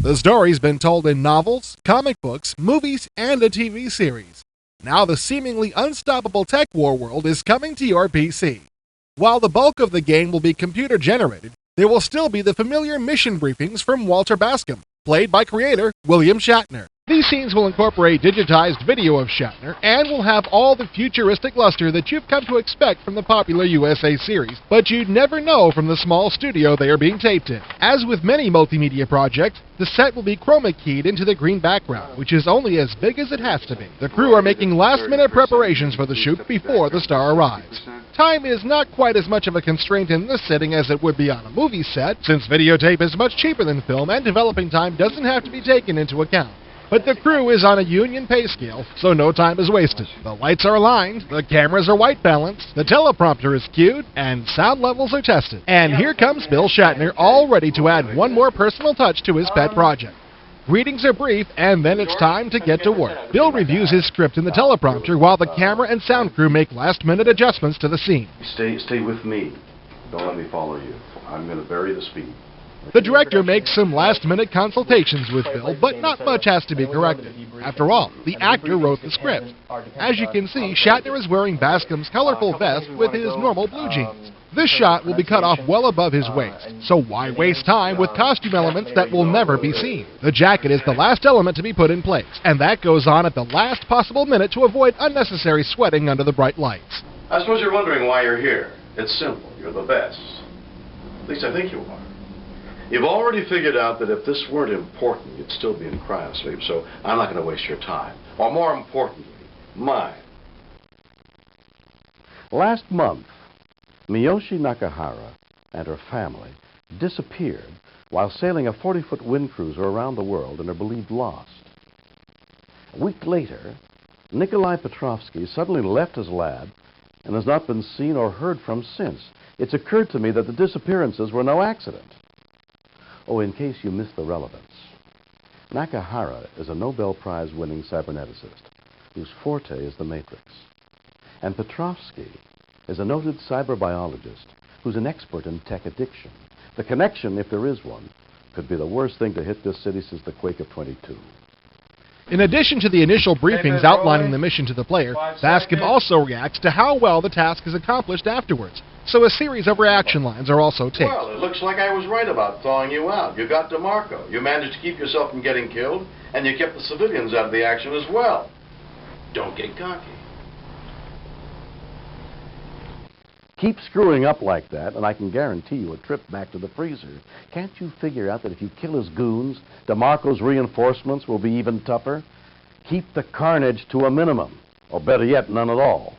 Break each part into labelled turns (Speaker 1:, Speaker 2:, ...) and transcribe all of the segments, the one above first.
Speaker 1: The story's been told in novels, comic books, movies, and a TV series. Now the seemingly unstoppable TekWar world is coming to your PC. While the bulk of the game will be computer-generated, there will still be the familiar mission briefings from Walter Bascom, played by creator William Shatner. These scenes will incorporate digitized video of Shatner and will have all the futuristic luster that you've come to expect from the popular USA series, but you'd never know from the small studio they are being taped in. As with many multimedia projects, the set will be chroma keyed into the green background, which is only as big as it has to be. The crew are making last-minute preparations for the shoot before the star arrives. Time is not quite as much of a constraint in this setting as it would be on a movie set, since videotape is much cheaper than film and developing time doesn't have to be taken into account. But the crew is on a union pay scale, so no time is wasted. The lights are aligned, the cameras are white balanced, the teleprompter is cued, and sound levels are tested. And here comes Bill Shatner, all ready to add one more personal touch to his pet project. Greetings are brief, and then it's time to get to work. Bill reviews his script in the teleprompter while the camera and sound crew make last-minute adjustments to the scene.
Speaker 2: Stay with me. Don't let me follow you. I'm going to vary the speed.
Speaker 1: The director makes some last-minute consultations with Bill, but not much has to be corrected. After all, the actor wrote the script. As you can see, Shatner is wearing Bascom's colorful vest with his normal blue jeans. This shot will be cut off well above his waist, so why waste time with costume elements that will never be seen? The jacket is the last element to be put in place, and that goes on at the last possible minute to avoid unnecessary sweating under the bright lights.
Speaker 2: I suppose you're wondering why you're here. It's simple. You're the best. At least I think you are. You've already figured out that if this weren't important, you'd still be in cryosleep, so I'm not going to waste your time. Or more importantly, mine.
Speaker 3: Last month, Miyoshi Nakahara and her family disappeared while sailing a 40-foot wind cruiser around the world and are believed lost. A week later, Nikolai Petrovsky suddenly left his lab and has not been seen or heard from since. It's occurred to me that the disappearances were no accident. Oh, in case you missed the relevance, Nakahara is a Nobel Prize-winning cyberneticist whose forte is the matrix. And Petrovsky is a noted cyberbiologist who's an expert in tech addiction. The connection, if there is one, could be the worst thing to hit this city since the quake of '22.
Speaker 1: In addition to the initial briefings outlining the mission to the player, Bascom also reacts to how well the task is accomplished afterwards, so a series of reaction lines are also taped.
Speaker 2: Well, it looks like I was right about thawing you out. You got DeMarco. You managed to keep yourself from getting killed, and you kept the civilians out of the action as well. Don't get cocky.
Speaker 3: Keep screwing up like that, and I can guarantee you a trip back to the freezer. Can't you figure out that if you kill his goons, DeMarco's reinforcements will be even tougher? Keep the carnage to a minimum, or better yet, none at all.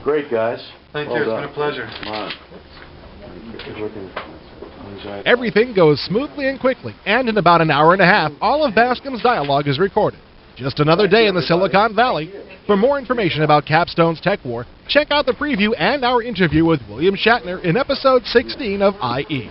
Speaker 2: Great, guys.
Speaker 4: Thank you. It's been a pleasure.
Speaker 2: Come on.
Speaker 1: Everything goes smoothly and quickly, and in about an hour and a half, all of Bascom's dialogue is recorded. Just another day in the Silicon Valley. For more information about Capstone's TekWar, check out the preview and our interview with William Shatner in episode 16 of IE.